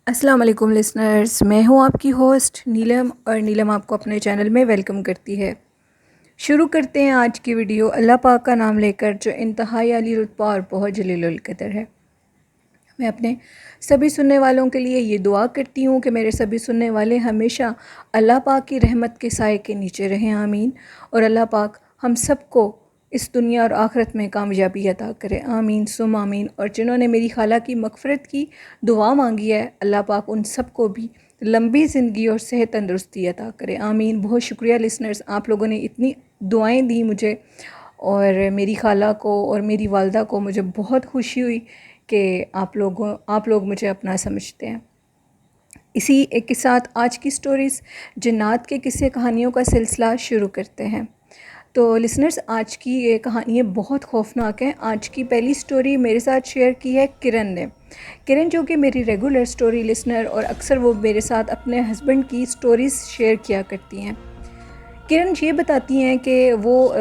السلام علیکم لسنرز، میں ہوں آپ کی ہوسٹ نیلم، اور نیلم آپ کو اپنے چینل میں ویلکم کرتی ہے۔ شروع کرتے ہیں آج کی ویڈیو اللہ پاک کا نام لے کر، جو انتہائی عالی رتبہ اور بہت جلیل القدر ہے۔ میں اپنے سبھی سننے والوں کے لیے یہ دعا کرتی ہوں کہ میرے سبھی سننے والے ہمیشہ اللہ پاک کی رحمت کے سائے کے نیچے رہیں، آمین۔ اور اللہ پاک ہم سب کو اس دنیا اور آخرت میں کامیابی عطا کرے، آمین ثم آمین۔ اور جنہوں نے میری خالہ کی مغفرت کی دعا مانگی ہے، اللہ پاک ان سب کو بھی لمبی زندگی اور صحت تندرستی عطا کرے، آمین۔ بہت شکریہ لسنرز، آپ لوگوں نے اتنی دعائیں دی مجھے اور میری خالہ کو اور میری والدہ کو، مجھے بہت خوشی ہوئی کہ آپ لوگ مجھے اپنا سمجھتے ہیں۔ اسی ایک کے ساتھ آج کی سٹوریز جنات کے قصے کہانیوں کا سلسلہ شروع کرتے ہیں۔ تو لسنرز، آج کی یہ کہانی بہت خوفناک ہے۔ آج کی پہلی سٹوری میرے ساتھ شیئر کی ہے کرن نے۔ کرن جو کہ میری ریگولر سٹوری لسنر، اور اکثر وہ میرے ساتھ اپنے ہسبینڈ کی سٹوریز شیئر کیا کرتی ہیں۔ کرن یہ بتاتی ہیں کہ وہ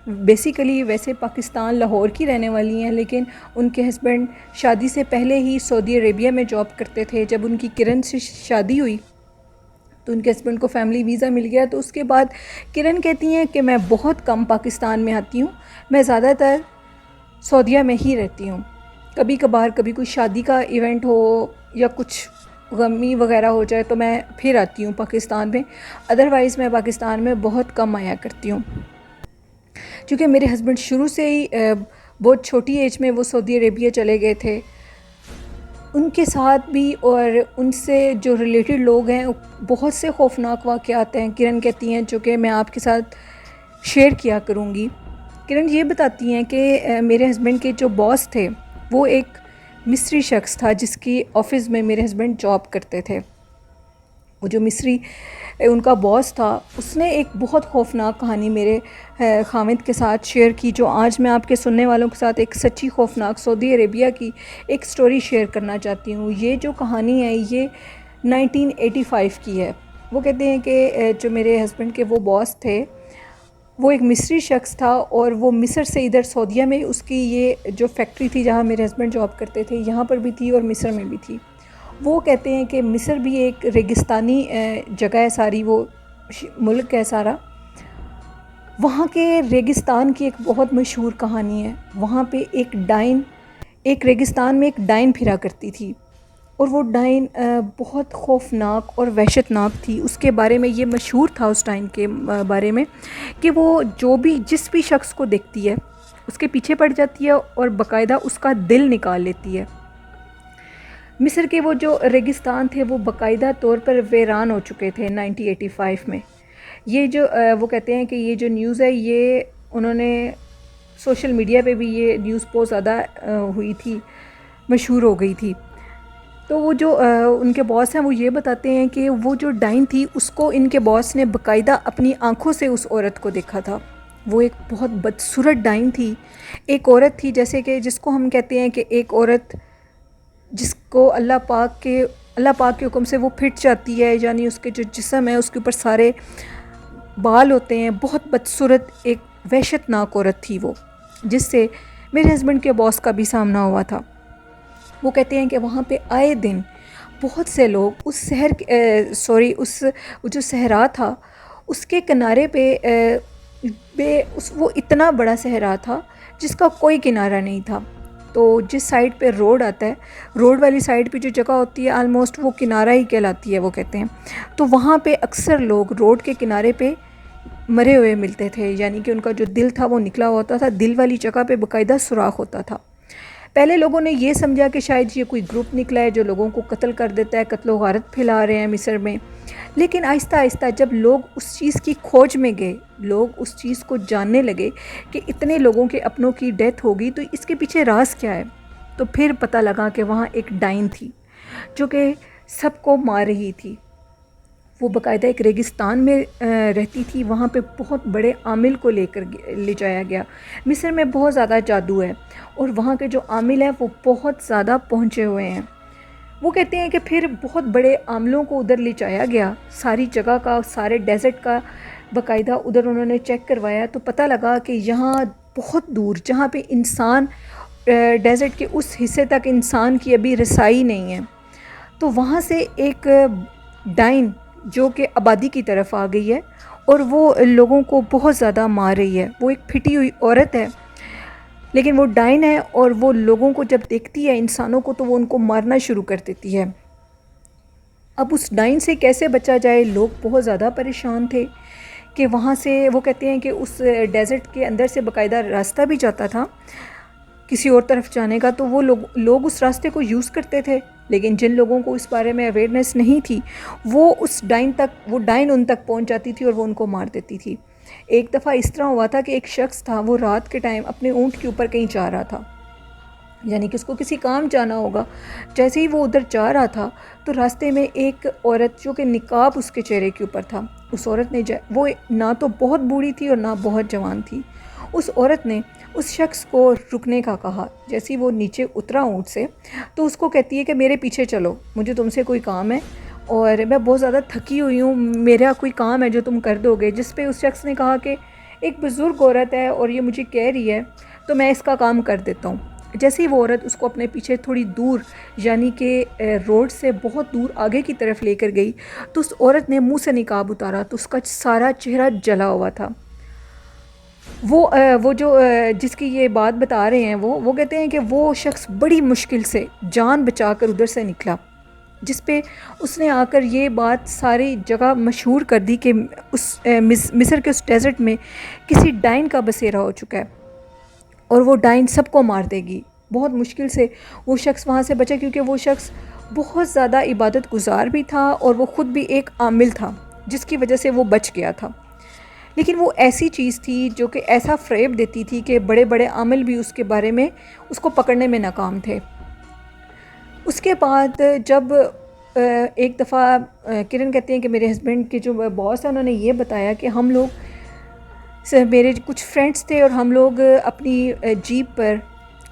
بیسیکلی ویسے پاکستان لاہور کی رہنے والی ہیں، لیکن ان کے ہسبینڈ شادی سے پہلے ہی سعودی عربیہ میں جاب کرتے تھے۔ جب ان کی کرن سے شادی ہوئی تو ان کے ہسبینڈ کو فیملی ویزا مل گیا، تو اس کے بعد کرن کہتی ہیں کہ میں بہت کم پاکستان میں آتی ہوں، میں زیادہ تر سعودیہ میں ہی رہتی ہوں۔ کبھی کبھار کبھی کوئی شادی کا ایونٹ ہو یا کچھ غمی وغیرہ ہو جائے تو میں پھر آتی ہوں پاکستان میں، ادروائز میں پاکستان میں بہت کم آیا کرتی ہوں۔ چونکہ میرے ہسبینڈ شروع سے ہی بہت چھوٹی ایج میں وہ سعودی عربیہ چلے گئے تھے، ان کے ساتھ بھی اور ان سے جو ریلیٹڈ لوگ ہیں بہت سے خوفناک واقعات ہیں، کرن کہتی ہیں، جو کہ میں آپ کے ساتھ شیئر کیا کروں گی۔ کرن یہ بتاتی ہیں کہ میرے ہسبینڈ کے جو باس تھے وہ ایک مصری شخص تھا، جس کی آفس میں میرے ہسبینڈ جاب کرتے تھے۔ وہ جو مصری ان کا باس تھا، اس نے ایک بہت خوفناک کہانی میرے خاوند کے ساتھ شیئر کی، جو آج میں آپ کے سننے والوں کے ساتھ ایک سچی خوفناک سعودی عربیہ کی ایک سٹوری شیئر کرنا چاہتی ہوں۔ یہ جو کہانی ہے یہ 1985 کی ہے۔ وہ کہتے ہیں کہ جو میرے ہسبینڈ کے وہ باس تھے وہ ایک مصری شخص تھا، اور وہ مصر سے ادھر سعودیہ میں اس کی یہ جو فیکٹری تھی جہاں میرے ہسبینڈ جاب کرتے تھے، یہاں پر بھی تھی اور مصر میں بھی تھی۔ وہ کہتے ہیں کہ مصر بھی ایک ریگستانی جگہ ہے، ساری وہ ملک ہے سارا۔ وہاں کے ریگستان کی ایک بہت مشہور کہانی ہے۔ وہاں پہ ایک ریگستان میں ایک ڈائن پھرا کرتی تھی، اور وہ ڈائن بہت خوفناک اور وحشتناک تھی۔ اس کے بارے میں یہ مشہور تھا اس ڈائن کے بارے میں کہ وہ جس بھی شخص کو دیکھتی ہے اس کے پیچھے پڑ جاتی ہے اور باقاعدہ اس کا دل نکال لیتی ہے۔ مصر کے وہ جو ریگستان تھے وہ باقاعدہ طور پر ویران ہو چکے تھے 1985 میں۔ یہ جو وہ کہتے ہیں کہ یہ جو نیوز ہے، یہ انہوں نے سوشل میڈیا پہ بھی یہ نیوز بہت زیادہ ہوئی تھی، مشہور ہو گئی تھی۔ تو وہ جو ان کے باس ہیں وہ یہ بتاتے ہیں کہ وہ جو ڈائن تھی اس کو ان کے باس نے باقاعدہ اپنی آنکھوں سے اس عورت کو دیکھا تھا۔ وہ ایک بہت بدصورت ڈائن تھی، ایک عورت تھی جیسے کہ جس کو ہم کہتے ہیں کہ ایک عورت جس کو اللہ پاک کے حکم سے وہ پھٹ جاتی ہے، یعنی اس کے جو جسم ہے اس کے اوپر سارے بال ہوتے ہیں۔ بہت بدصورت ایک وحشتناک عورت تھی وہ، جس سے میرے ہسبینڈ کے باس کا بھی سامنا ہوا تھا۔ وہ کہتے ہیں کہ وہاں پہ آئے دن بہت سے لوگ وہ جو صحرا تھا اس کے کنارے پہ وہ اتنا بڑا صحرا تھا جس کا کوئی کنارہ نہیں تھا۔ تو جس سائڈ پہ روڈ آتا ہے، روڈ والی سائڈ پہ جو جگہ ہوتی ہے آلموسٹ وہ کنارہ ہی کہلاتی ہے، وہ کہتے ہیں۔ تو وہاں پہ اکثر لوگ روڈ کے کنارے پہ مرے ہوئے ملتے تھے، یعنی کہ ان کا جو دل تھا وہ نکلا ہوتا تھا، دل والی جگہ پہ باقاعدہ سوراخ ہوتا تھا۔ پہلے لوگوں نے یہ سمجھا کہ شاید یہ کوئی گروپ نکلا ہے جو لوگوں کو قتل کر دیتا ہے، قتل و غارت پھیلا رہے ہیں مصر میں۔ لیکن آہستہ آہستہ جب لوگ اس چیز کی کھوج میں گئے، لوگ اس چیز کو جاننے لگے کہ اتنے لوگوں کے اپنوں کی ڈیتھ ہو گئی، تو اس کے پیچھے راز کیا ہے، تو پھر پتہ لگا کہ وہاں ایک ڈائن تھی جو کہ سب کو مار رہی تھی۔ وہ باقاعدہ ایک ریگستان میں رہتی تھی، وہاں پہ بہت بڑے عامل کو لے جایا گیا۔ مصر میں بہت زیادہ جادو ہے، اور وہاں کے جو عامل ہیں وہ بہت زیادہ پہنچے ہوئے ہیں۔ وہ کہتے ہیں کہ پھر بہت بڑے عاملوں کو ادھر لے جایا گیا، ساری جگہ کا، سارے ڈیزرٹ کا باقاعدہ ادھر انہوں نے چیک کروایا، تو پتہ لگا کہ یہاں بہت دور جہاں پہ انسان ڈیزرٹ کے اس حصے تک انسان کی ابھی رسائی نہیں ہے، تو وہاں سے ایک ڈائن جو کہ آبادی کی طرف آ گئی ہے اور وہ لوگوں کو بہت زیادہ مار رہی ہے. وہ ایک پھٹی ہوئی عورت ہے لیکن وہ ڈائن ہے، اور وہ لوگوں کو جب دیکھتی ہے انسانوں کو تو وہ ان کو مارنا شروع کر دیتی ہے. اب اس ڈائن سے کیسے بچا جائے؟ لوگ بہت زیادہ پریشان تھے کہ وہاں سے وہ کہتے ہیں کہ اس ڈیزرٹ کے اندر سے باقاعدہ راستہ بھی جاتا تھا کسی اور طرف جانے کا، تو وہ لوگ اس راستے کو یوز کرتے تھے، لیکن جن لوگوں کو اس بارے میں اویئرنیس نہیں تھی وہ ڈائن ان تک پہنچ جاتی تھی اور وہ ان کو مار دیتی تھی. ایک دفعہ اس طرح ہوا تھا کہ ایک شخص تھا، وہ رات کے ٹائم اپنے اونٹ کے اوپر کہیں جا رہا تھا، یعنی کہ اس کو کسی کام جانا ہوگا. جیسے ہی وہ ادھر جا رہا تھا تو راستے میں ایک عورت جو کہ نقاب اس کے چہرے کے اوپر تھا، اس عورت نے وہ نہ تو بہت بوڑھی تھی اور نہ بہت جوان تھی. اس عورت نے اس شخص کو رکنے کا کہا. جیسے ہی وہ نیچے اترا اونٹ سے تو اس کو کہتی ہے کہ میرے پیچھے چلو، مجھے تم سے کوئی کام ہے اور میں بہت زیادہ تھکی ہوئی ہوں، میرا کوئی کام ہے جو تم کر دو گے. جس پہ اس شخص نے کہا کہ ایک بزرگ عورت ہے اور یہ مجھے کہہ رہی ہے تو میں اس کا کام کر دیتا ہوں. جیسے ہی وہ عورت اس کو اپنے پیچھے تھوڑی دور، یعنی کہ روڈ سے بہت دور آگے کی طرف لے کر گئی تو اس عورت نے منہ سے نقاب اتارا تو اس کا سارا چہرہ جلا ہوا تھا. وہ جو جس کی یہ بات بتا رہے ہیں وہ کہتے ہیں کہ وہ شخص بڑی مشکل سے جان بچا کر ادھر سے نکلا، جس پہ اس نے آ کر یہ بات ساری جگہ مشہور کر دی کہ اس مصر کے اس ڈیزرٹ میں کسی ڈائن کا بسیرا ہو چکا ہے اور وہ ڈائن سب کو مار دے گی. بہت مشکل سے وہ شخص وہاں سے بچا، کیونکہ وہ شخص بہت زیادہ عبادت گزار بھی تھا اور وہ خود بھی ایک عامل تھا، جس کی وجہ سے وہ بچ گیا تھا. لیکن وہ ایسی چیز تھی جو کہ ایسا فریب دیتی تھی کہ بڑے بڑے عامل بھی اس کے بارے میں اس کو پکڑنے میں ناکام تھے. اس کے بعد جب ایک دفعہ کرن کہتے ہیں کہ میرے ہسبینڈ کے جو باس ہیں انہوں نے یہ بتایا کہ ہم لوگ، میرے کچھ فرینڈس تھے اور ہم لوگ اپنی جیپ پر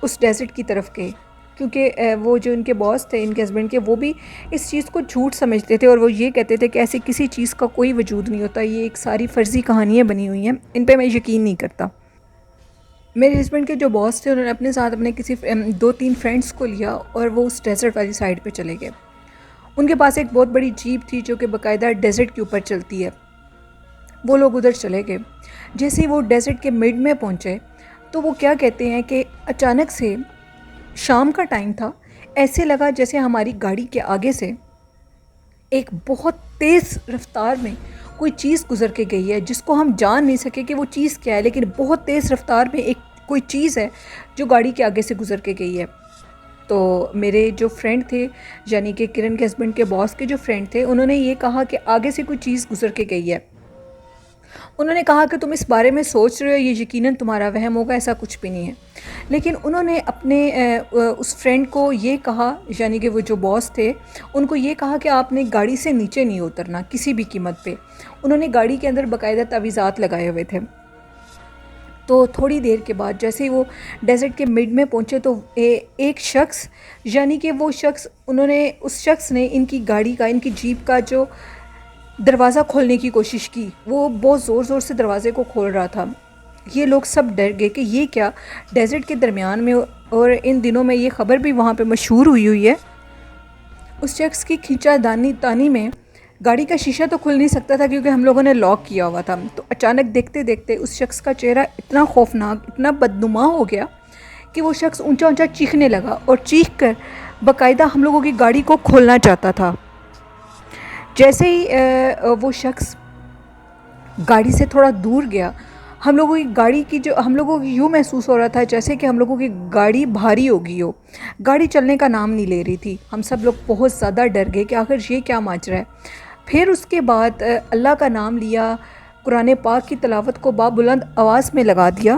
اس ڈیزرٹ کی طرف گئے، کیونکہ وہ جو ان کے باس تھے ان کے ہسبینڈ کے، وہ بھی اس چیز کو جھوٹ سمجھتے تھے اور وہ یہ کہتے تھے کہ ایسی کسی چیز کا کوئی وجود نہیں ہوتا، یہ ایک ساری فرضی کہانیاں بنی ہوئی ہیں، ان پہ میں یقین نہیں کرتا. میرے ہسبینڈ کے جو باس تھے انہوں نے اپنے ساتھ اپنے کسی 2-3 فرینڈس کو لیا اور وہ اس ڈیزرٹ والی سائڈ پہ چلے گئے. ان کے پاس ایک بہت بڑی جیپ تھی جو کہ باقاعدہ ڈیزرٹ کے اوپر چلتی ہے. وہ لوگ ادھر چلے گئے. جیسے ہی وہ ڈیزرٹ کے مڈ میں پہنچے تو وہ کیا کہتے ہیں کہ اچانک سے شام کا ٹائم تھا، ایسے لگا جیسے ہماری گاڑی کے آگے سے ایک بہت تیز رفتار میں کوئی چیز گزر کے گئی ہے، جس کو ہم جان نہیں سکے کہ وہ چیز کیا ہے، لیکن بہت تیز رفتار میں ایک کوئی چیز ہے جو گاڑی کے آگے سے گزر کے گئی ہے. تو میرے جو فرینڈ تھے، یعنی کہ کرن کے ہسبینڈ کے باس کے جو فرینڈ تھے، انہوں نے یہ کہا کہ آگے سے کوئی چیز گزر کے گئی ہے. انہوں نے کہا کہ تم اس بارے میں سوچ رہے ہو، یہ یقیناً تمہارا وہم ہوگا، ایسا کچھ بھی نہیں ہے. لیکن انہوں نے اپنے اس فرینڈ کو یہ کہا، یعنی کہ وہ جو باس تھے ان کو یہ کہا کہ آپ نے گاڑی سے نیچے نہیں اترنا کسی بھی قیمت پہ. انہوں نے گاڑی کے اندر باقاعدہ تعویذات لگائے ہوئے تھے. تو تھوڑی دیر کے بعد جیسے ہی وہ ڈیزرٹ کے مڈ میں پہنچے تو ایک شخص، یعنی کہ وہ شخص، اس شخص نے ان کی گاڑی کا، ان کی جیپ کا جو دروازہ کھولنے کی کوشش کی، وہ بہت زور زور سے دروازے کو کھول رہا تھا. یہ لوگ سب ڈر گئے کہ یہ کیا، ڈیزرٹ کے درمیان میں، اور ان دنوں میں یہ خبر بھی وہاں پہ مشہور ہوئی ہے. اس شخص کی کھینچا تانی میں گاڑی کا شیشہ تو کھل نہیں سکتا تھا کیونکہ ہم لوگوں نے لاک کیا ہوا تھا. تو اچانک دیکھتے دیکھتے اس شخص کا چہرہ اتنا خوفناک، اتنا بدنما ہو گیا کہ وہ شخص اونچا اونچا چیخنے لگا اور چیخ کر باقاعدہ ہم لوگوں کی گاڑی کو کھولنا چاہتا تھا. جیسے ہی وہ شخص گاڑی سے تھوڑا دور گیا، ہم لوگوں کو یوں محسوس ہو رہا تھا جیسے کہ ہم لوگوں کی گاڑی بھاری ہو گئی ہو. گاڑی چلنے کا نام نہیں لے رہی تھی. ہم سب لوگ بہت زیادہ ڈر گئے کہ آخر یہ کیا ماجرا ہے. پھر اس کے بعد اللہ کا نام لیا، قرآن پاک کی تلاوت کو بلند آواز میں لگا دیا.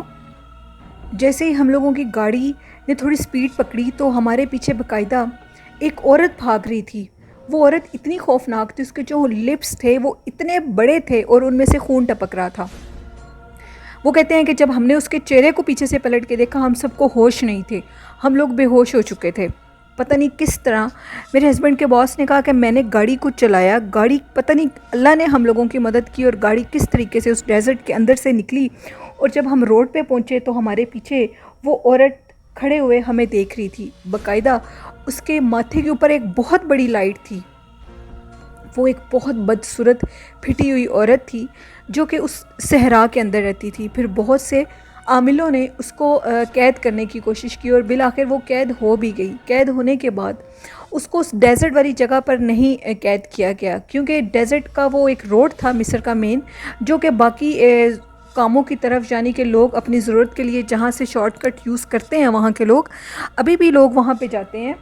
جیسے ہی ہم لوگوں کی گاڑی نے تھوڑی سپیڈ پکڑی تو ہمارے پیچھے باقاعدہ ایک عورت بھاگ رہی تھی. وہ عورت اتنی خوفناک تھی، اس کے جو لپس تھے وہ اتنے بڑے تھے اور ان میں سے خون ٹپک رہا تھا. وہ کہتے ہیں کہ جب ہم نے اس کے چہرے کو پیچھے سے پلٹ کے دیکھا، ہم سب کو ہوش نہیں تھے، ہم لوگ بے ہوش ہو چکے تھے. پتہ نہیں کس طرح میرے ہسبینڈ کے باس نے کہا کہ میں نے گاڑی کو چلایا، گاڑی پتہ نہیں اللہ نے ہم لوگوں کی مدد کی اور گاڑی کس طریقے سے اس ڈیزرٹ کے اندر سے نکلی. اور جب ہم روڈ پہ پہنچے تو ہمارے پیچھے وہ عورت کھڑے ہوئے ہمیں دیکھ رہی تھی. باقاعدہ اس کے ماتھے کے اوپر ایک بہت بڑی لائٹ تھی. وہ ایک بہت بدصورت پھٹی ہوئی عورت تھی جو کہ اس صحرا کے اندر رہتی تھی. پھر بہت سے عاملوں نے اس کو قید کرنے کی کوشش کی اور بالآخر وہ قید ہو بھی گئی. قید ہونے کے بعد اس کو اس ڈیزرٹ والی جگہ پر نہیں قید کیا گیا، کیونکہ ڈیزرٹ کا وہ ایک روڈ تھا مصر کا مین، جو کہ باقی کاموں کی طرف، یعنی کہ لوگ اپنی ضرورت کے لیے جہاں سے شارٹ کٹ یوز کرتے ہیں وہاں کے لوگ ابھی بھی لوگ وہاں پہ جاتے ہیں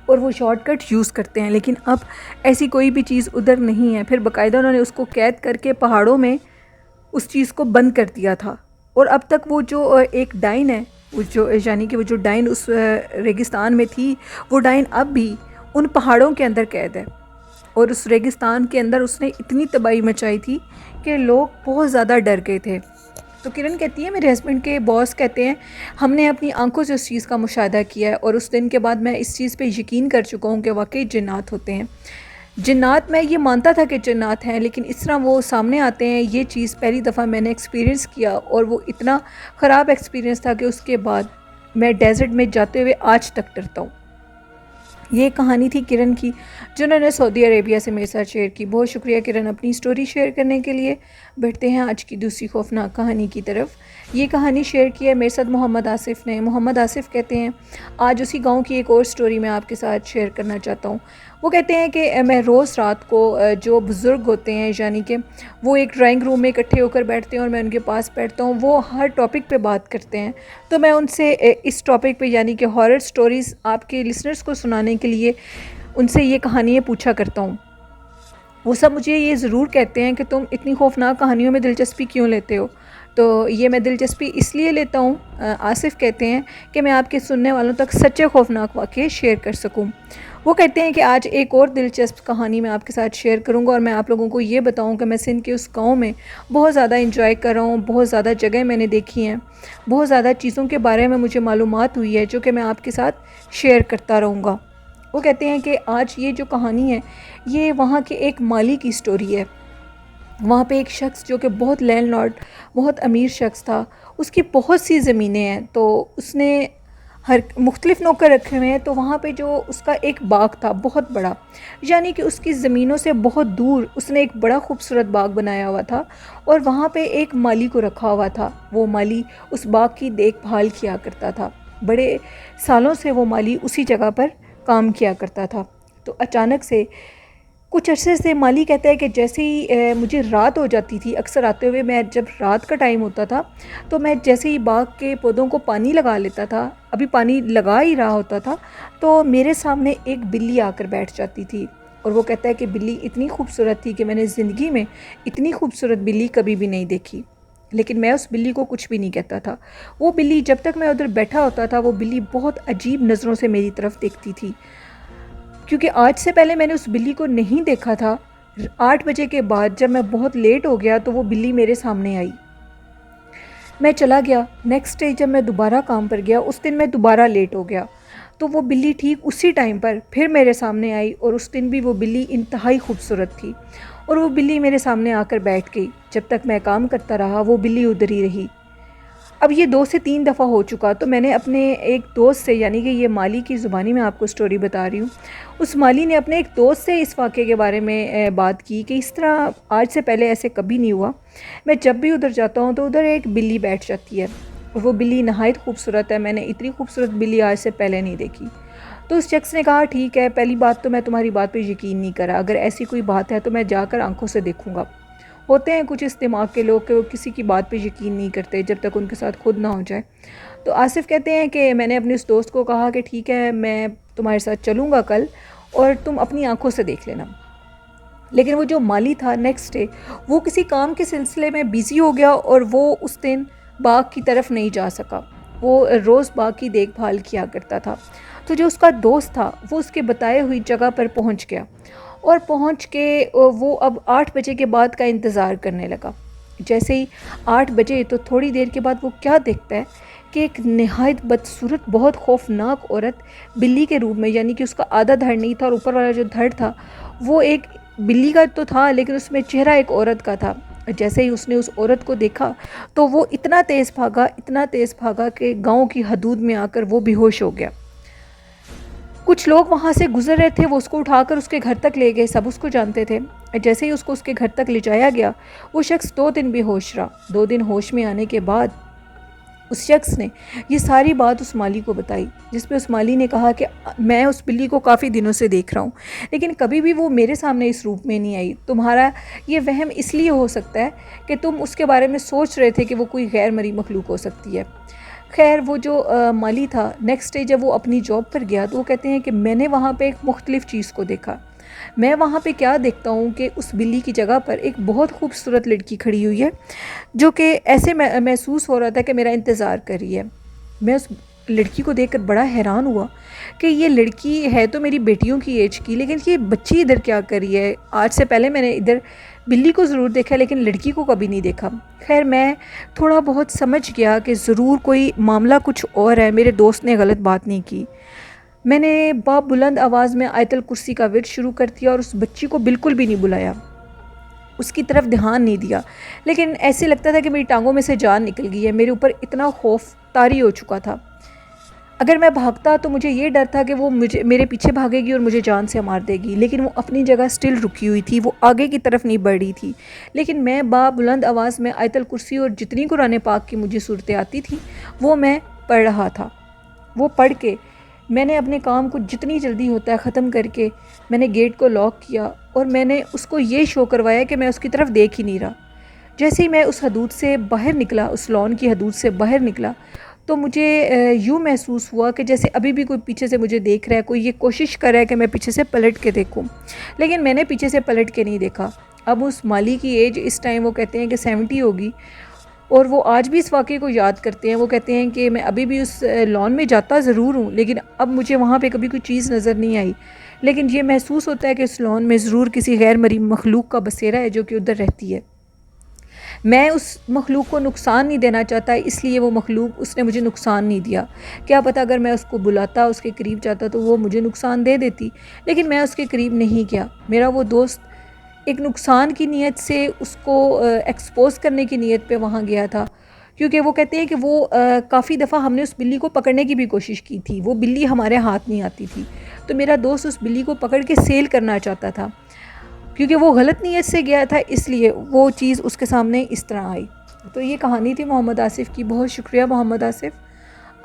اور وہ شارٹ کٹ یوز کرتے ہیں، لیکن اب ایسی کوئی بھی چیز ادھر نہیں ہے. پھر باقاعدہ انہوں نے اس کو قید کر کے پہاڑوں میں اس چیز کو بند کر دیا تھا. اور اب تک وہ جو ایک ڈائن ہے، وہ جو یعنی کہ وہ جو ڈائن اس ریگستان میں تھی، وہ ڈائن اب بھی ان پہاڑوں کے اندر قید ہے. اور اس ریگستان کے اندر اس نے اتنی تباہی مچائی تھی کہ لوگ بہت زیادہ ڈر گئے تھے. تو کرن کہتی ہے، میرے ہسبینڈ کے باس کہتے ہیں، ہم نے اپنی آنکھوں سے اس چیز کا مشاہدہ کیا ہے اور اس دن کے بعد میں اس چیز پہ یقین کر چکا ہوں کہ واقعی جنات ہوتے ہیں. جنات، میں یہ مانتا تھا کہ جنات ہیں، لیکن اس طرح وہ سامنے آتے ہیں، یہ چیز پہلی دفعہ میں نے ایکسپیرینس کیا اور وہ اتنا خراب ایکسپیرینس تھا کہ اس کے بعد میں ڈیزرٹ میں جاتے ہوئے آج تک ڈرتا ہوں. یہ کہانی تھی کرن کی، جنہوں نے سعودی عربیہ سے میرے ساتھ شیئر کی. بہت شکریہ کرن اپنی سٹوری شیئر کرنے کے لیے. بڑھتے ہیں آج کی دوسری خوفناک کہانی کی طرف. یہ کہانی شیئر کی ہے میرے ساتھ محمد آصف نے. محمد آصف کہتے ہیں، آج اسی گاؤں کی ایک اور سٹوری میں آپ کے ساتھ شیئر کرنا چاہتا ہوں. وہ کہتے ہیں کہ میں روز رات کو جو بزرگ ہوتے ہیں، یعنی کہ وہ ایک ڈرائنگ روم میں اکٹھے ہو کر بیٹھتے ہیں اور میں ان کے پاس بیٹھتا ہوں، وہ ہر ٹاپک پہ بات کرتے ہیں. تو میں ان سے اس ٹاپک پہ، یعنی کہ ہارر سٹوریز آپ کے لسنرز کو سنانے کے لیے ان سے یہ کہانیاں پوچھا کرتا ہوں. وہ سب مجھے یہ ضرور کہتے ہیں کہ تم اتنی خوفناک کہانیوں میں دلچسپی کیوں لیتے ہو؟ تو یہ میں دلچسپی اس لیے لیتا ہوں، آصف کہتے ہیں، کہ میں آپ کے سننے والوں تک سچے خوفناک واقعے شیئر کر سکوں. وہ کہتے ہیں کہ آج ایک اور دلچسپ کہانی میں آپ کے ساتھ شیئر کروں گا اور میں آپ لوگوں کو یہ بتاؤں کہ میں سندھ کے اس گاؤں میں بہت زیادہ انجوائے کر رہا ہوں. بہت زیادہ جگہ میں نے دیکھی ہیں، بہت زیادہ چیزوں کے بارے میں مجھے معلومات ہوئی ہے جو کہ میں آپ کے ساتھ شیئر کرتا رہوں گا. وہ کہتے ہیں کہ آج یہ جو کہانی ہے یہ وہاں کے ایک مالی کی سٹوری ہے. وہاں پہ ایک شخص جو کہ بہت لینڈ لارڈ، بہت امیر شخص تھا، اس کی بہت سی زمینیں ہیں، تو اس نے ہر مختلف نوکر رکھے ہوئے ہیں. تو وہاں پہ جو اس کا ایک باغ تھا بہت بڑا، یعنی کہ اس کی زمینوں سے بہت دور اس نے ایک بڑا خوبصورت باغ بنایا ہوا تھا اور وہاں پہ ایک مالی کو رکھا ہوا تھا. وہ مالی اس باغ کی دیکھ بھال کیا کرتا تھا. بڑے سالوں سے وہ مالی اسی جگہ پر کام کیا کرتا تھا. تو اچانک سے کچھ عرصے سے مالی کہتا ہے کہ جیسے ہی مجھے رات ہو جاتی تھی، اکثر آتے ہوئے میں جب رات کا ٹائم ہوتا تھا تو میں جیسے ہی باغ کے پودوں کو پانی لگا لیتا تھا، ابھی پانی لگا ہی رہا ہوتا تھا، تو میرے سامنے ایک بلی آ کر بیٹھ جاتی تھی. اور وہ کہتا ہے کہ بلی اتنی خوبصورت تھی کہ میں نے زندگی میں اتنی خوبصورت بلی کبھی بھی نہیں دیکھی. لیکن میں اس بلی کو کچھ بھی نہیں کہتا تھا. وہ بلی جب تک میں ادھر بیٹھا ہوتا تھا، وہ بلی بہت عجیب نظروں سے میری طرف دیکھتی تھی، کیونکہ آج سے پہلے میں نے اس بلی کو نہیں دیکھا تھا. 8 بجے کے بعد جب میں بہت لیٹ ہو گیا تو وہ بلی میرے سامنے آئی. میں چلا گیا. نیکسٹ ڈے جب میں دوبارہ کام پر گیا، اس دن میں دوبارہ لیٹ ہو گیا، تو وہ بلی ٹھیک اسی ٹائم پر پھر میرے سامنے آئی اور اس دن بھی وہ بلی انتہائی خوبصورت تھی اور وہ بلی میرے سامنے آ کر بیٹھ گئی. جب تک میں کام کرتا رہا وہ بلی ادھر ہی رہی. اب یہ 2 سے 3 دفعہ ہو چکا. تو میں نے اپنے ایک دوست سے، یعنی کہ یہ مالی کی زبانی میں آپ کو سٹوری بتا رہی ہوں، اس مالی نے اپنے ایک دوست سے اس واقعے کے بارے میں بات کی کہ اس طرح آج سے پہلے ایسے کبھی نہیں ہوا. میں جب بھی ادھر جاتا ہوں تو ادھر ایک بلی بیٹھ جاتی ہے اور وہ بلی نہایت خوبصورت ہے. میں نے اتنی خوبصورت بلی آج سے پہلے نہیں دیکھی. تو اس شخص نے کہا، ٹھیک ہے، پہلی بات تو میں تمہاری بات پہ یقین نہیں کرا، اگر ایسی کوئی بات ہے تو میں جا کر آنکھوں سے دیکھوں گا. ہوتے ہیں کچھ اس دماغ کے لوگ کہ وہ کسی کی بات پہ یقین نہیں کرتے جب تک ان کے ساتھ خود نہ ہو جائے. تو آصف کہتے ہیں کہ میں نے اپنے اس دوست کو کہا کہ ٹھیک ہے، میں تمہارے ساتھ چلوں گا کل اور تم اپنی آنکھوں سے دیکھ لینا. لیکن وہ جو مالی تھا نیکسٹ ڈے وہ کسی کام کے سلسلے میں بیزی ہو گیا اور وہ اس دن باغ کی طرف نہیں جا سکا. وہ روز باغ کی دیکھ بھال کیا کرتا تھا. تو جو اس کا دوست تھا وہ اس کے بتائے ہوئی جگہ پر پہنچ گیا اور پہنچ کے وہ اب 8 بجے کے بعد کا انتظار کرنے لگا. جیسے ہی 8 بجے تو تھوڑی دیر کے بعد وہ کیا دیکھتا ہے کہ ایک نہایت بدصورت بہت خوفناک عورت بلی کے روپ میں، یعنی کہ اس کا آدھا دھڑ نہیں تھا اور اوپر والا جو دھڑ تھا وہ ایک بلی کا تو تھا لیکن اس میں چہرہ ایک عورت کا تھا. جیسے ہی اس نے اس عورت کو دیکھا تو وہ اتنا تیز بھاگا کہ گاؤں کی حدود میں آ کر وہ بے ہوش ہو گیا. کچھ لوگ وہاں سے گزر رہے تھے، وہ اس کو اٹھا کر اس کے گھر تک لے گئے، سب اس کو جانتے تھے۔ جیسے ہی اس کو اس کے گھر تک لے جایا گیا، وہ شخص 2 دن بے ہوش رہا۔ 2 دن ہوش میں آنے کے بعد اس شخص نے یہ ساری بات اس مالی کو بتائی، جس پہ اس مالی نے کہا کہ میں اس بلی کو کافی دنوں سے دیکھ رہا ہوں، لیکن کبھی بھی وہ میرے سامنے اس روپ میں نہیں آئی۔ تمہارا یہ وہم اس لیے ہو سکتا ہے کہ تم اس کے بارے میں سوچ رہے تھے کہ وہ کوئی غیر مرئی مخلوق ہو سکتی ہے۔ خیر وہ جو مالی تھا، نیکسٹ ڈے جب وہ اپنی جاب پر گیا تو وہ کہتے ہیں کہ میں نے وہاں پہ ایک مختلف چیز کو دیکھا۔ میں وہاں پہ کیا دیکھتا ہوں کہ اس بلی کی جگہ پر ایک بہت خوبصورت لڑکی کھڑی ہوئی ہے، جو کہ ایسے محسوس ہو رہا تھا کہ میرا انتظار کر رہی ہے۔ میں اس لڑکی کو دیکھ کر بڑا حیران ہوا کہ یہ لڑکی ہے تو میری بیٹیوں کی ایج کی، لیکن یہ بچی ادھر کیا کر رہی ہے؟ آج سے پہلے میں نے ادھر بلی کو ضرور دیکھا لیکن لڑکی کو کبھی نہیں دیکھا۔ خیر میں تھوڑا بہت سمجھ گیا کہ ضرور کوئی معاملہ کچھ اور ہے، میرے دوست نے غلط بات نہیں کی۔ میں نے بلند آواز میں آیت الکرسی کا ورد شروع کر دیا اور اس بچی کو بالکل بھی نہیں بلایا، اس کی طرف دھیان نہیں دیا، لیکن ایسے لگتا تھا کہ میری ٹانگوں میں سے جان نکل گئی ہے۔ میرے اوپر اتنا خوف طاری ہو چکا تھا، اگر میں بھاگتا تو مجھے یہ ڈر تھا کہ وہ میرے پیچھے بھاگے گی اور مجھے جان سے مار دے گی، لیکن وہ اپنی جگہ سٹل رکی ہوئی تھی، وہ آگے کی طرف نہیں بڑھ رہی تھی۔ لیکن میں بلند آواز میں آیت الکرسی اور جتنی قرآن پاک کی مجھے صورتیں آتی تھیں وہ میں پڑھ رہا تھا۔ وہ پڑھ کے میں نے اپنے کام کو جتنی جلدی ہوتا ہے ختم کر کے میں نے گیٹ کو لاک کیا اور میں نے اس کو یہ شو کروایا کہ میں اس کی طرف دیکھ ہی نہیں رہا۔ جیسے ہی میں اس حدود سے باہر نکلا، اس لان کی حدود سے باہر نکلا، تو مجھے یوں محسوس ہوا کہ جیسے ابھی بھی کوئی پیچھے سے مجھے دیکھ رہا ہے، کوئی یہ کوشش کر رہا ہے کہ میں پیچھے سے پلٹ کے دیکھوں، لیکن میں نے پیچھے سے پلٹ کے نہیں دیکھا۔ اب اس مالی کی ایج اس ٹائم وہ کہتے ہیں کہ 70 ہوگی، اور وہ آج بھی اس واقعے کو یاد کرتے ہیں۔ وہ کہتے ہیں کہ میں ابھی بھی اس لان میں جاتا ضرور ہوں، لیکن اب مجھے وہاں پہ کبھی کوئی چیز نظر نہیں آئی، لیکن یہ محسوس ہوتا ہے کہ اس لان میں ضرور کسی غیر مرئی مخلوق کا بسیرا ہے جو کہ ادھر رہتی ہے۔ میں اس مخلوق کو نقصان نہیں دینا چاہتا، اس لیے وہ مخلوق اس نے مجھے نقصان نہیں دیا۔ کیا پتہ اگر میں اس کو بلاتا، اس کے قریب جاتا تو وہ مجھے نقصان دے دیتی، لیکن میں اس کے قریب نہیں گیا۔ میرا وہ دوست ایک نقصان کی نیت سے اس کو ایکسپوز کرنے کی نیت پہ وہاں گیا تھا، کیونکہ وہ کہتے ہیں کہ وہ کافی دفعہ ہم نے اس بلی کو پکڑنے کی بھی کوشش کی تھی، وہ بلی ہمارے ہاتھ نہیں آتی تھی، تو میرا دوست اس بلی کو پکڑ کے سیل کرنا چاہتا تھا، کیونکہ وہ غلط نیت سے گیا تھا، اس لیے وہ چیز اس کے سامنے اس طرح آئی۔ تو یہ کہانی تھی محمد آصف کی۔ بہت شکریہ محمد آصف،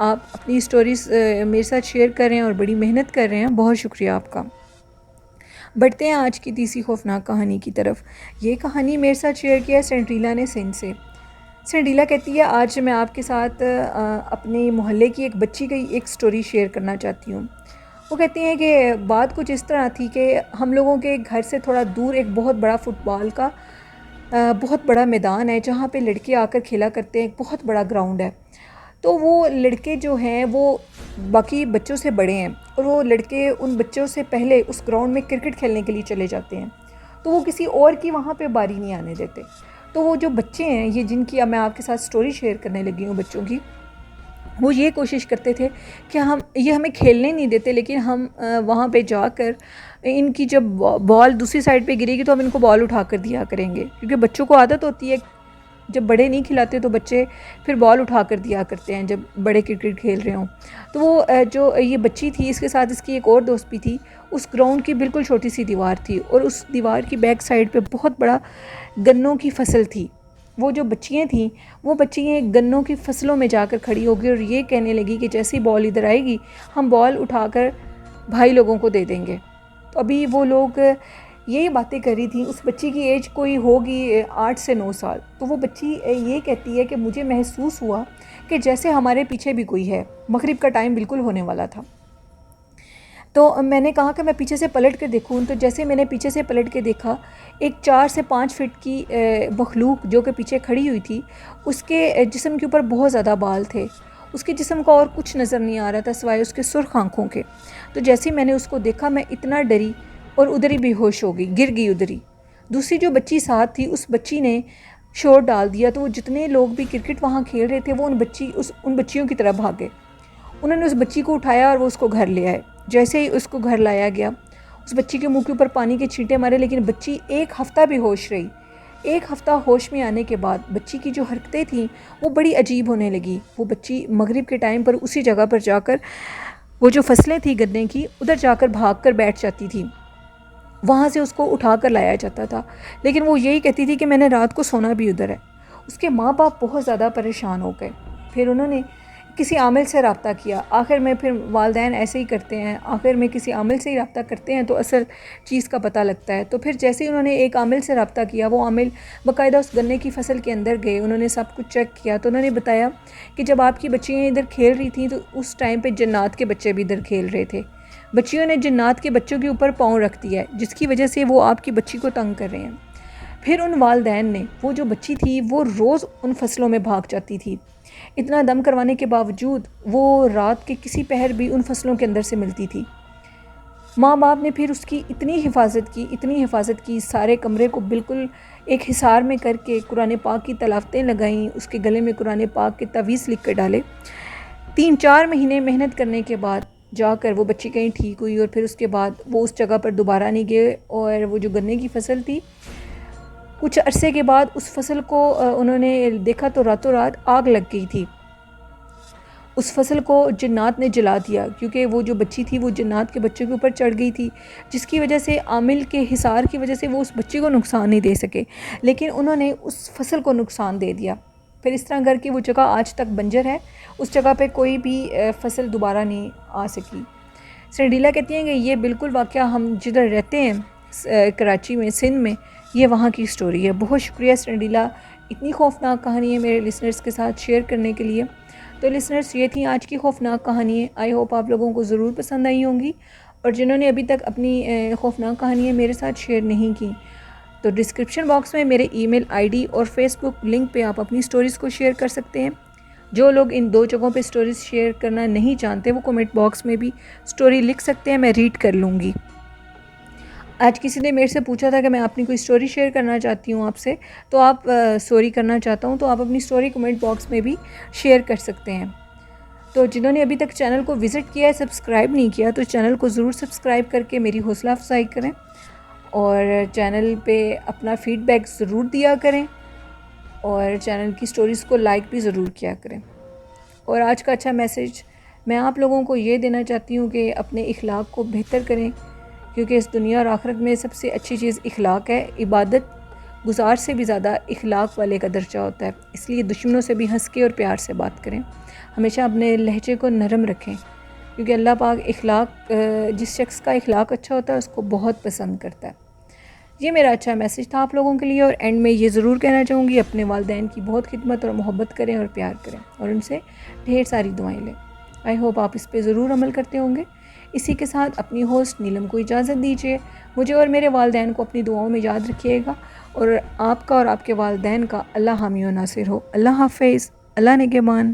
آپ اپنی سٹوریز میرے ساتھ شیئر کر رہے ہیں اور بڑی محنت کر رہے ہیں، بہت شکریہ آپ کا۔ بڑھتے ہیں آج کی تیسری خوفناک کہانی کی طرف۔ یہ کہانی میرے ساتھ شیئر کیا ہے سینڈریلا نے سندھ سے۔ سینڈریلا کہتی ہے آج میں آپ کے ساتھ اپنے محلے کی ایک بچی کی ایک سٹوری شیئر کرنا چاہتی ہوں۔ وہ کہتی ہیں کہ بات کچھ اس طرح تھی کہ ہم لوگوں کے گھر سے تھوڑا دور ایک بہت بڑا فٹ بال کا بہت بڑا میدان ہے جہاں پہ لڑکے آ کر کھیلا کرتے ہیں، ایک بہت بڑا گراؤنڈ ہے۔ تو وہ لڑکے جو ہیں وہ باقی بچوں سے بڑے ہیں، اور وہ لڑکے ان بچوں سے پہلے اس گراؤنڈ میں کرکٹ کھیلنے کے لیے چلے جاتے ہیں، تو وہ کسی اور کی وہاں پہ باری نہیں آنے دیتے۔ تو وہ جو بچے ہیں، یہ جن کی اب میں آپ کے ساتھ سٹوری شیئر کرنے لگی ہوں بچوں کی، وہ یہ کوشش کرتے تھے کہ یہ ہمیں کھیلنے نہیں دیتے، لیکن ہم وہاں پہ جا کر ان کی جب بال دوسری سائڈ پہ گرے گی تو ہم ان کو بال اٹھا کر دیا کریں گے، کیونکہ بچوں کو عادت ہوتی ہے جب بڑے نہیں کھلاتے تو بچے پھر بال اٹھا کر دیا کرتے ہیں جب بڑے کرکٹ کھیل رہے ہوں۔ تو وہ جو یہ بچی تھی، اس کے ساتھ اس کی ایک اور دوست بھی تھی، اس گراؤنڈ کی بالکل چھوٹی سی دیوار تھی اور اس دیوار کی بیک سائڈ پہ بہت بڑا گنوں کی فصل تھی۔ وہ جو بچیاں تھیں، وہ بچیاں گنوں کی فصلوں میں جا کر کھڑی ہو گئی اور یہ کہنے لگی کہ جیسی بال ادھر آئے گی ہم بال اٹھا کر بھائی لوگوں کو دے دیں گے۔ تو ابھی وہ لوگ یہی باتیں کر رہی تھیں۔ اس بچی کی ایج کوئی ہوگی 8 سے 9 سال۔ تو وہ بچی یہ کہتی ہے کہ مجھے محسوس ہوا کہ جیسے ہمارے پیچھے بھی کوئی ہے، مغرب کا ٹائم بالکل ہونے والا تھا۔ تو میں نے کہا کہ میں پیچھے سے پلٹ کر دیکھوں، تو جیسے میں نے پیچھے سے پلٹ کے دیکھا، ایک 4 سے 5 فٹ کی مخلوق جو کہ پیچھے کھڑی ہوئی تھی، اس کے جسم کے اوپر بہت زیادہ بال تھے، اس کے جسم کا اور کچھ نظر نہیں آ رہا تھا سوائے اس کے سرخ آنکھوں کے۔ تو جیسے میں نے اس کو دیکھا میں اتنا ڈری اور ادھر ہی بے ہوش ہو گئی، گر گئی ادھر ہی۔ دوسری جو بچی ساتھ تھی، اس بچی نے شور ڈال دیا، تو وہ جتنے لوگ بھی کرکٹ وہاں کھیل رہے تھے وہ ان بچیوں کی طرف بھاگے۔ انہوں نے اس بچی کو اٹھایا اور وہ اس کو گھر لے آئے۔ جیسے ہی اس کو گھر لایا گیا، اس بچی کے منہ کے اوپر پانی کے چھینٹے مارے، لیکن بچی 1 ہفتہ بھی ہوش رہی۔ 1 ہفتہ ہوش میں آنے کے بعد بچی کی جو حرکتیں تھیں وہ بڑی عجیب ہونے لگی۔ وہ بچی مغرب کے ٹائم پر اسی جگہ پر جا کر وہ جو فصلیں تھیں گنے کی ادھر جا کر بھاگ کر بیٹھ جاتی تھی، وہاں سے اس کو اٹھا کر لایا جاتا تھا، لیکن وہ یہی کہتی تھی کہ میں نے رات کو سونا بھی ادھر ہے۔ اس کے ماں باپ بہت زیادہ پریشان ہو گئے، پھر انہوں نے کسی عامل سے رابطہ کیا، آخر میں پھر والدین ایسے ہی کرتے ہیں، آخر میں کسی عامل سے ہی رابطہ کرتے ہیں تو اصل چیز کا پتہ لگتا ہے۔ تو پھر جیسے ہی انہوں نے ایک عامل سے رابطہ کیا، وہ عامل باقاعدہ اس گنے کی فصل کے اندر گئے، انہوں نے سب کچھ چیک کیا، تو انہوں نے بتایا کہ جب آپ کی بچیاں ادھر کھیل رہی تھیں تو اس ٹائم پہ جنات کے بچے بھی ادھر کھیل رہے تھے، بچیوں نے جنات کے بچوں کے اوپر پاؤں رکھ دیا ہے، جس کی وجہ سے وہ آپ کی بچی کو تنگ کر رہے ہیں۔ پھر ان والدین نے، وہ جو بچی تھی وہ روز ان فصلوں میں بھاگ جاتی تھی، اتنا دم کروانے کے باوجود وہ رات کے کسی پہر بھی ان فصلوں کے اندر سے ملتی تھی۔ ماں باپ نے پھر اس کی اتنی حفاظت کی، سارے کمرے کو بالکل ایک حصار میں کر کے قرآن پاک کی تلاوتیں لگائیں، اس کے گلے میں قرآن پاک کے تعویذ لکھ کر ڈالے۔ 3-4 مہینے محنت کرنے کے بعد جا کر وہ بچی کہیں ٹھیک ہوئی، اور پھر اس کے بعد وہ اس جگہ پر دوبارہ نہیں گئے، اور وہ جو گنے کی فصل تھی، کچھ عرصے کے بعد اس فصل کو انہوں نے دیکھا تو راتوں رات آگ لگ گئی تھی، اس فصل کو جنات نے جلا دیا، کیونکہ وہ جو بچی تھی وہ جنات کے بچوں کے اوپر چڑھ گئی تھی، جس کی وجہ سے عامل کے حصار کی وجہ سے وہ اس بچی کو نقصان نہیں دے سکے، لیکن انہوں نے اس فصل کو نقصان دے دیا۔ پھر اس طرح کر کے وہ جگہ آج تک بنجر ہے، اس جگہ پہ کوئی بھی فصل دوبارہ نہیں آ سکی۔ سنڈیلا کہتی ہیں کہ یہ بالکل واقعہ ہم جدھر رہتے ہیں کراچی میں، سندھ میں، یہ وہاں کی سٹوری ہے۔ بہت شکریہ سنڈیلا، اتنی خوفناک کہانی ہے میرے لسنرز کے ساتھ شیئر کرنے کے لیے۔ تو لسنرز، یہ تھیں آج کی خوفناک کہانیاں، آئی ہوپ آپ لوگوں کو ضرور پسند آئی ہوں گی، اور جنہوں نے ابھی تک اپنی خوفناک کہانیاں میرے ساتھ شیئر نہیں کی تو ڈسکرپشن باکس میں میرے ای میل آئی ڈی اور فیس بک لنک پہ آپ اپنی سٹوریز کو شیئر کر سکتے ہیں۔ جو لوگ ان 2 جگہوں پہ سٹوریز شیئر کرنا نہیں چاہتے وہ کومنٹ باکس میں بھی سٹوری لکھ سکتے ہیں، میں ریڈ کر لوں گی۔ آج کسی نے میرے سے پوچھا تھا کہ میں اپنی کوئی سٹوری شیئر کرنا چاہتی ہوں آپ سے، تو آپ سٹوری کرنا چاہتا ہوں تو آپ اپنی سٹوری کومنٹ باکس میں بھی شیئر کر سکتے ہیں۔ تو جنہوں نے ابھی تک چینل کو وزٹ کیا ہے، سبسکرائب نہیں کیا، تو چینل کو ضرور سبسکرائب کر کے میری حوصلہ افزائی کریں، اور چینل پہ اپنا فیڈ بیک ضرور دیا کریں، اور چینل کی سٹوریز کو لائک بھی ضرور کیا کریں۔ اور آج کا اچھا میسج میں آپ لوگوں کو یہ دینا چاہتی ہوں کہ اپنے اخلاق کو بہتر کریں، کیونکہ اس دنیا اور آخرت میں سب سے اچھی چیز اخلاق ہے۔ عبادت گزار سے بھی زیادہ اخلاق والے کا درجہ ہوتا ہے، اس لیے دشمنوں سے بھی ہنس کے اور پیار سے بات کریں، ہمیشہ اپنے لہجے کو نرم رکھیں، کیونکہ اللہ پاک اخلاق، جس شخص کا اخلاق اچھا ہوتا ہے اس کو بہت پسند کرتا ہے۔ یہ میرا اچھا میسج تھا آپ لوگوں کے لیے، اور اینڈ میں یہ ضرور کہنا چاہوں گی، اپنے والدین کی بہت خدمت اور محبت کریں اور پیار کریں، اور ان سے ڈھیر ساری دعائیں لیں۔ آئی ہوپ آپ اس پہ ضرور عمل کرتے ہوں گے۔ اسی کے ساتھ اپنی ہوسٹ نیلم کو اجازت دیجیے، مجھے اور میرے والدین کو اپنی دعاؤں میں یاد رکھیے گا، اور آپ کا اور آپ کے والدین کا اللہ حامی و ناصر ہو۔ اللہ حافظ، اللہ نگہبان۔